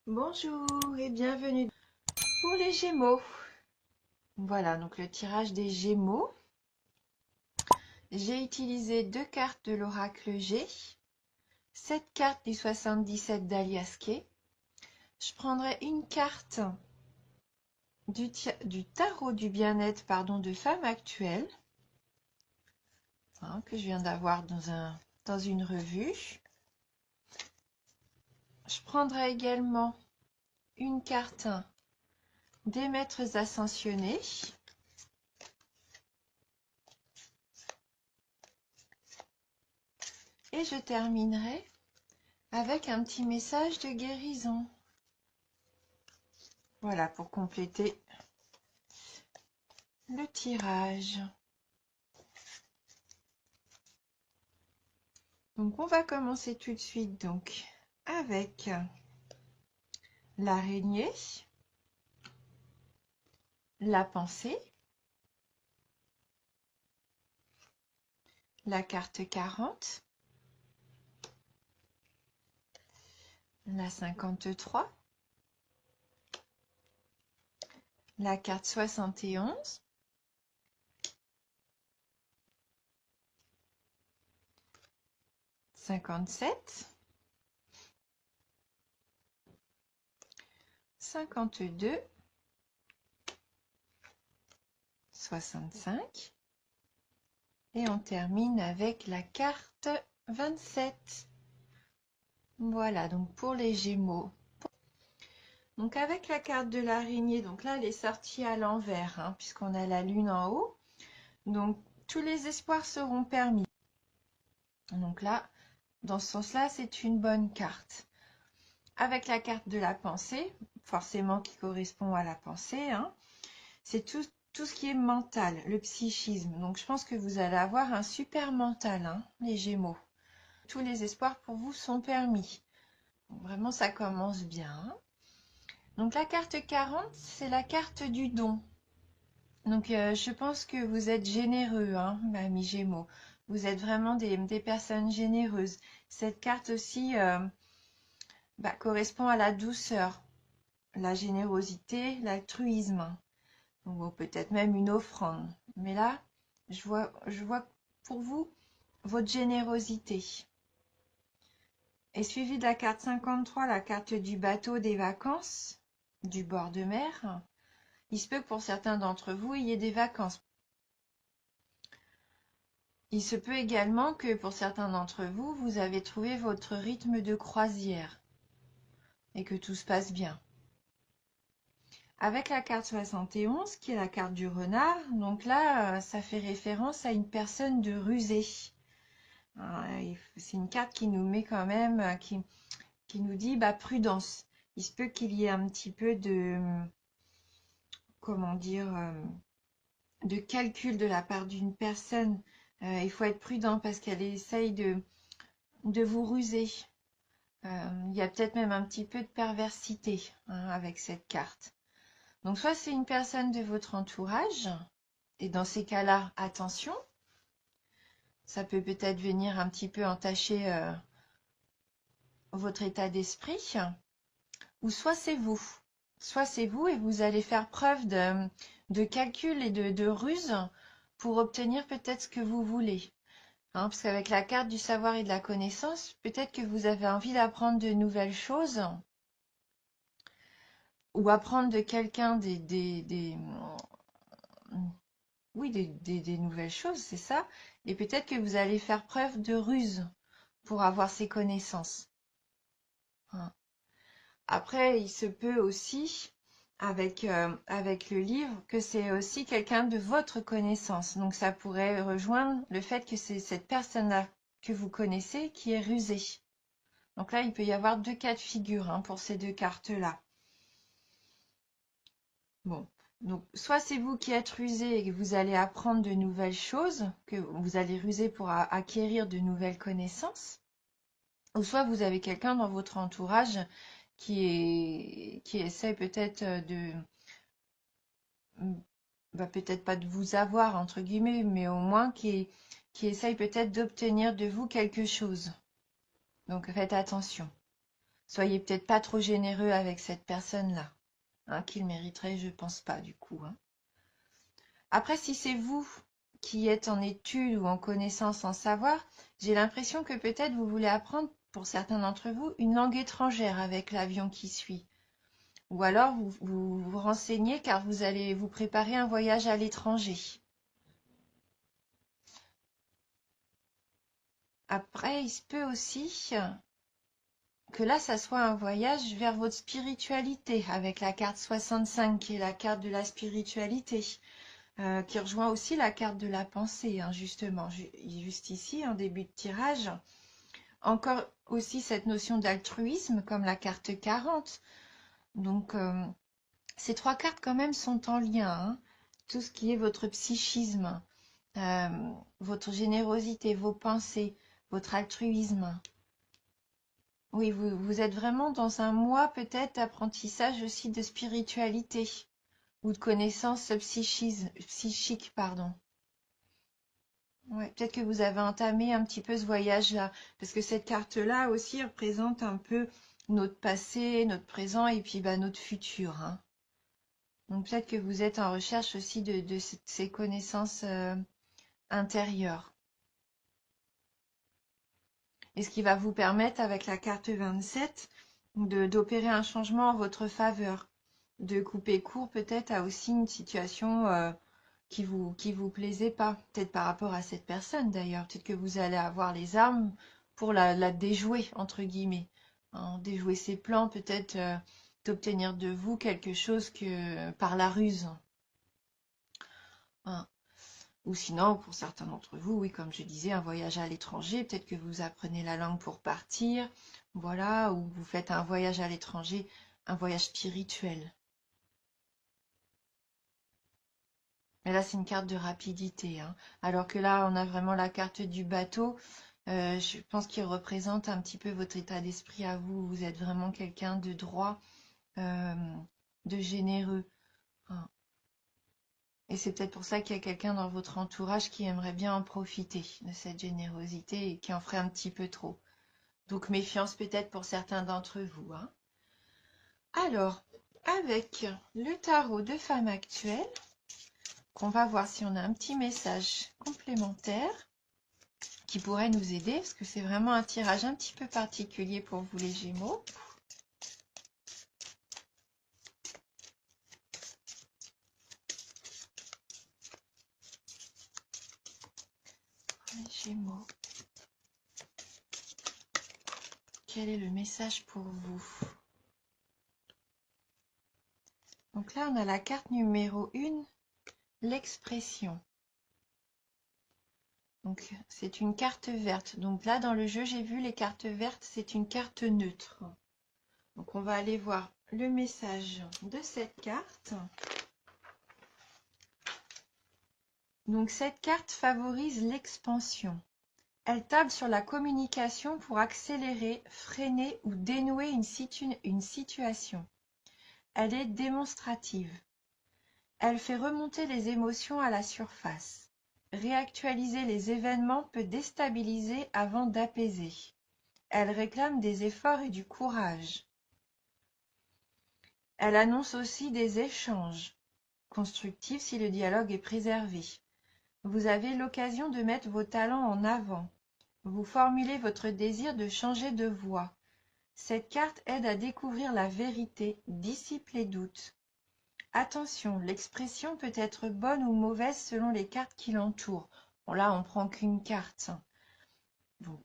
Bonjour et bienvenue pour les Gémeaux. Voilà, donc le tirage des Gémeaux. J'ai utilisé 2 cartes de l'oracle G, 7 cartes du 77 d'Alias Kay. Je prendrai une carte du tarot du bien-être de femme actuelle, que je viens d'avoir dans une revue. Je prendrai également une carte des maîtres ascensionnés. Et je terminerai avec un petit message de guérison. Voilà pour compléter le tirage. Donc on va commencer tout de suite donc avec l'araignée, la pensée, la carte 40, la 53, la carte 71, cinquante-sept, 52, 65 et on termine avec la carte 27. Voilà donc pour les Gémeaux. Donc avec la carte de l'araignée, donc là elle est sortie à l'envers, puisqu'on a la lune en haut. Donc tous les espoirs seront permis. Donc là, dans ce sens-là, c'est une bonne carte. Avec la carte de la pensée, forcément qui correspond à la pensée, c'est tout ce qui est mental, le psychisme. Donc je pense que vous allez avoir un super mental, les Gémeaux. Tous les espoirs pour vous sont permis. Donc, vraiment, ça commence bien. Donc la carte 40, c'est la carte du don. Donc je pense que vous êtes généreux, mes Gémeaux. Vous êtes vraiment des personnes généreuses. Cette carte aussi correspond à la douceur, la générosité, l'altruisme. Ou peut-être même une offrande. Mais là, je vois pour vous votre générosité. Et suivi de la carte 53, la carte du bateau des vacances, du bord de mer. Il se peut que pour certains d'entre vous, il y ait des vacances. Il se peut également que pour certains d'entre vous, vous avez trouvé votre rythme de croisière et que tout se passe bien. Avec la carte 71, qui est la carte du renard, donc là, ça fait référence à une personne de rusée. C'est une carte qui nous met quand même, qui nous dit prudence. Il se peut qu'il y ait un petit peu de, comment dire, de calcul de la part d'une personne. Il faut être prudent parce qu'elle essaye de vous ruser. Il y a peut-être même un petit peu de perversité avec cette carte. Donc soit c'est une personne de votre entourage, et dans ces cas-là, attention, ça peut peut-être venir un petit peu entacher votre état d'esprit, ou soit c'est vous. Soit c'est vous et vous allez faire preuve de calcul et de ruse pour obtenir peut-être ce que vous voulez. Parce qu'avec la carte du savoir et de la connaissance, peut-être que vous avez envie d'apprendre de nouvelles choses ou apprendre de quelqu'un oui, des nouvelles choses, c'est ça. Et peut-être que vous allez faire preuve de ruse pour avoir ces connaissances. Après, il se peut aussi, avec le livre, que c'est aussi quelqu'un de votre connaissance. Donc ça pourrait rejoindre le fait que c'est cette personne-là que vous connaissez qui est rusée. Donc là, il peut y avoir 2 cas de figure pour ces 2 cartes-là. Bon, donc soit c'est vous qui êtes rusé et que vous allez apprendre de nouvelles choses, que vous allez ruser pour acquérir de nouvelles connaissances, ou soit vous avez quelqu'un dans votre entourage qui essaie peut-être peut-être pas de vous avoir entre guillemets, mais au moins qui essaye peut-être d'obtenir de vous quelque chose. Donc faites attention. Soyez peut-être pas trop généreux avec cette personne-là, hein, qu'il mériterait, je pense pas du coup, hein. Après, si c'est vous qui êtes en études ou en connaissance, en savoir, j'ai l'impression que peut-être vous voulez apprendre, pour certains d'entre vous, une langue étrangère avec l'avion qui suit. Ou alors vous renseignez car vous allez vous préparer un voyage à l'étranger. Après, il se peut aussi que là, ça soit un voyage vers votre spiritualité avec la carte 65 qui est la carte de la spiritualité, qui rejoint aussi la carte de la pensée, hein, justement, juste ici, en début de tirage. Encore aussi cette notion d'altruisme comme la carte 40. Donc, ces trois cartes quand même sont en lien, hein. Tout ce qui est votre psychisme, euh, votre générosité, vos pensées, votre altruisme. Oui, vous êtes vraiment dans un mois peut-être d'apprentissage aussi de spiritualité ou de connaissances psychiques, pardon. Ouais, peut-être que vous avez entamé un petit peu ce voyage-là, parce que cette carte-là aussi représente un peu notre passé, notre présent et puis bah, notre futur, hein. Donc peut-être que vous êtes en recherche aussi de ces connaissances intérieures. Et ce qui va vous permettre avec la carte 27 d'opérer un changement en votre faveur, de couper court peut-être à aussi une situation qui vous plaisait pas, peut-être par rapport à cette personne d'ailleurs, peut-être que vous allez avoir les armes pour la déjouer entre guillemets, hein, déjouer ses plans, peut-être d'obtenir de vous quelque chose que par la ruse, hein. Ou sinon, pour certains d'entre vous, oui, comme je disais, un voyage à l'étranger, peut-être que vous apprenez la langue pour partir, voilà, ou vous faites un voyage à l'étranger, un voyage spirituel. Mais là, c'est une carte de rapidité, hein. Alors que là, on a vraiment la carte du bateau. Je pense qu'il représente un petit peu votre état d'esprit à vous. Vous êtes vraiment quelqu'un de droit, euh, de généreux, hein. Et c'est peut-être pour ça qu'il y a quelqu'un dans votre entourage qui aimerait bien en profiter de cette générosité et qui en ferait un petit peu trop. Donc méfiance peut-être pour certains d'entre vous, hein. Alors, avec le tarot de femme actuelle, qu'on va voir si on a un petit message complémentaire qui pourrait nous aider, parce que c'est vraiment un tirage un petit peu particulier pour vous les Gémeaux. Les Gémeaux. Quel est le message pour vous? Donc là, on a la carte numéro 1, l'expression. Donc c'est une carte verte. Donc là, dans le jeu, j'ai vu les cartes vertes, c'est une carte neutre. Donc on va aller voir le message de cette carte. Donc cette carte favorise l'expansion. Elle table sur la communication pour accélérer, freiner ou dénouer une situation. Elle est démonstrative. Elle fait remonter les émotions à la surface. Réactualiser les événements peut déstabiliser avant d'apaiser. Elle réclame des efforts et du courage. Elle annonce aussi des échanges constructifs si le dialogue est préservé. Vous avez l'occasion de mettre vos talents en avant. Vous formulez votre désir de changer de voie. Cette carte aide à découvrir la vérité, dissipe les doutes. Attention, l'expression peut être bonne ou mauvaise selon les cartes qui l'entourent. Bon, là, on prend qu'une carte. Donc,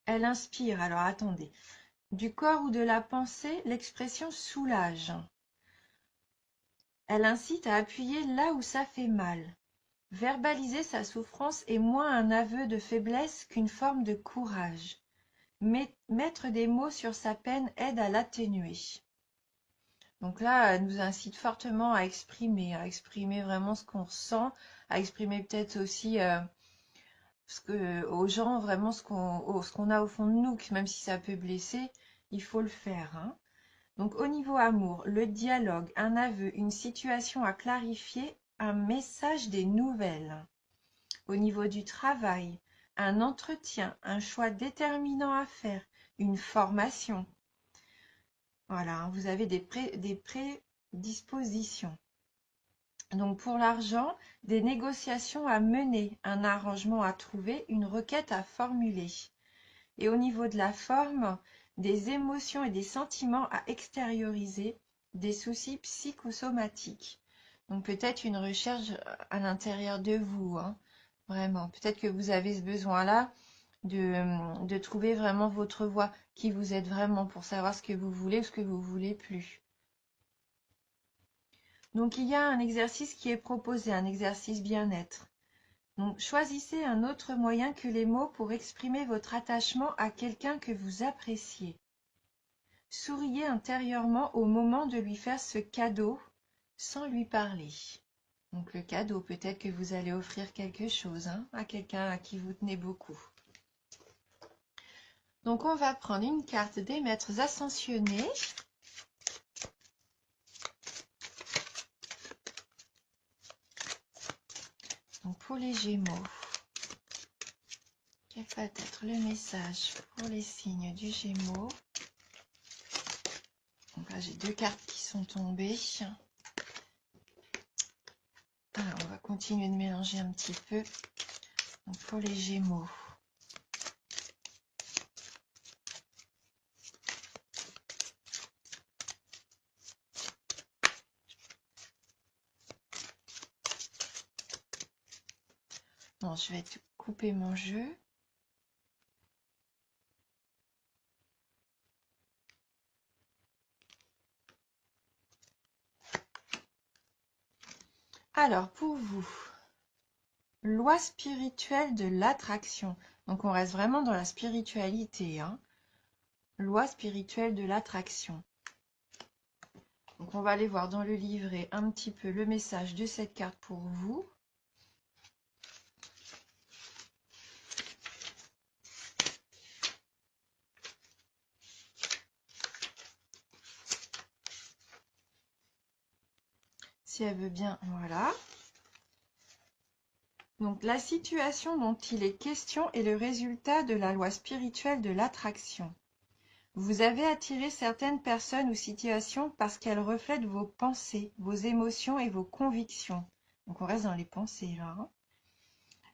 elle inspire, alors attendez. Du corps ou de la pensée, l'expression soulage. Elle incite à appuyer là où ça fait mal. Verbaliser sa souffrance est moins un aveu de faiblesse qu'une forme de courage. Mettre des mots sur sa peine aide à l'atténuer. Donc là, elle nous incite fortement à exprimer vraiment ce qu'on ressent, à exprimer peut-être aussi aux gens vraiment ce qu'on a au fond de nous, que même si ça peut blesser, il faut le faire, hein. Donc au niveau amour, le dialogue, un aveu, une situation à clarifier, un message, des nouvelles. Au niveau du travail, un entretien, un choix déterminant à faire, une formation. Voilà, hein, vous avez des prédispositions. Donc pour l'argent, des négociations à mener, un arrangement à trouver, une requête à formuler. Et au niveau de la forme, des émotions et des sentiments à extérioriser, des soucis psychosomatiques. Donc peut-être une recherche à l'intérieur de vous, hein, vraiment. Peut-être que vous avez ce besoin-là de trouver vraiment votre voie, qui vous êtes vraiment pour savoir ce que vous voulez ou ce que vous voulez plus. Donc il y a un exercice qui est proposé, un exercice bien-être. Donc choisissez un autre moyen que les mots pour exprimer votre attachement à quelqu'un que vous appréciez. Souriez intérieurement au moment de lui faire ce cadeau sans lui parler. Donc le cadeau, peut-être que vous allez offrir quelque chose, hein, à quelqu'un à qui vous tenez beaucoup. Donc on va prendre une carte des maîtres ascensionnés. Donc pour les Gémeaux, quel va être le message pour les signes du Gémeaux? Donc là j'ai deux cartes qui sont tombées. Alors on va continuer de mélanger un petit peu. Donc pour les Gémeaux. Non, je vais couper mon jeu. Alors, pour vous, loi spirituelle de l'attraction. Donc, on reste vraiment dans la spiritualité, hein. Loi spirituelle de l'attraction. Donc, on va aller voir dans le livret un petit peu le message de cette carte pour vous. Si elle veut bien, voilà. Donc, la situation dont il est question est le résultat de la loi spirituelle de l'attraction. Vous avez attiré certaines personnes ou situations parce qu'elles reflètent vos pensées, vos émotions et vos convictions. Donc, on reste dans les pensées, là, hein.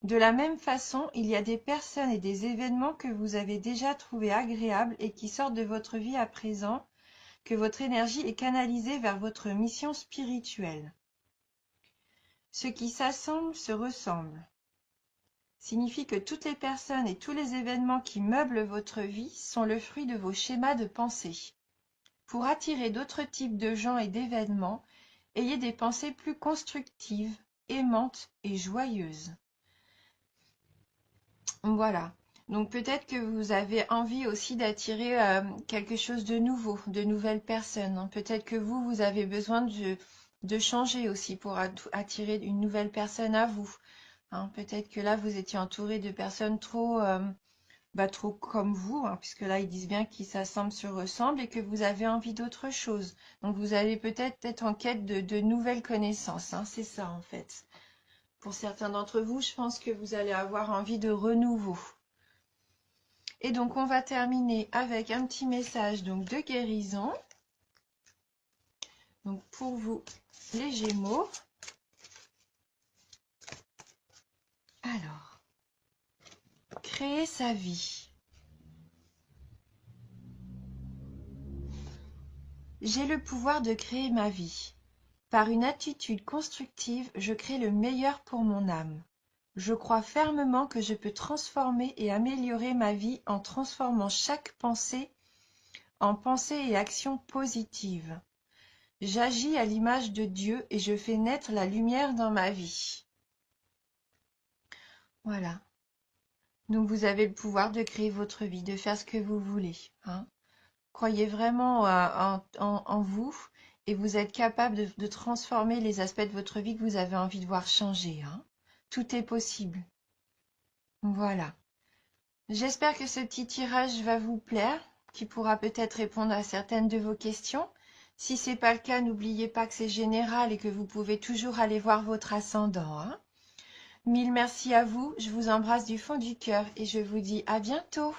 De la même façon, il y a des personnes et des événements que vous avez déjà trouvés agréables et qui sortent de votre vie à présent, que votre énergie est canalisée vers votre mission spirituelle. Ce qui s'assemble se ressemble. Signifie que toutes les personnes et tous les événements qui meublent votre vie sont le fruit de vos schémas de pensée. Pour attirer d'autres types de gens et d'événements, ayez des pensées plus constructives, aimantes et joyeuses. Voilà. Donc peut-être que vous avez envie aussi d'attirer quelque chose de nouveau, de nouvelles personnes, hein. Peut-être que vous avez besoin de changer aussi pour attirer une nouvelle personne à vous, hein. Peut-être que là, vous étiez entouré de personnes trop comme vous, hein, puisque là, ils disent bien qu'ils s'assemblent, se ressemblent et que vous avez envie d'autre chose. Donc vous allez peut-être être en quête de nouvelles connaissances, hein. C'est ça en fait. Pour certains d'entre vous, je pense que vous allez avoir envie de renouveau. Et donc, on va terminer avec un petit message donc, de guérison. Donc, pour vous, les Gémeaux. Alors, créer sa vie. J'ai le pouvoir de créer ma vie. Par une attitude constructive, je crée le meilleur pour mon âme. Je crois fermement que je peux transformer et améliorer ma vie en transformant chaque pensée en pensée et action positive. J'agis à l'image de Dieu et je fais naître la lumière dans ma vie. Voilà. Donc vous avez le pouvoir de créer votre vie, de faire ce que vous voulez, hein. Croyez vraiment en vous et vous êtes capable de transformer les aspects de votre vie que vous avez envie de voir changer, hein. Tout est possible. Voilà. J'espère que ce petit tirage va vous plaire, qui pourra peut-être répondre à certaines de vos questions. Si ce n'est pas le cas, n'oubliez pas que c'est général et que vous pouvez toujours aller voir votre ascendant, hein. Mille merci à vous, je vous embrasse du fond du cœur et je vous dis à bientôt.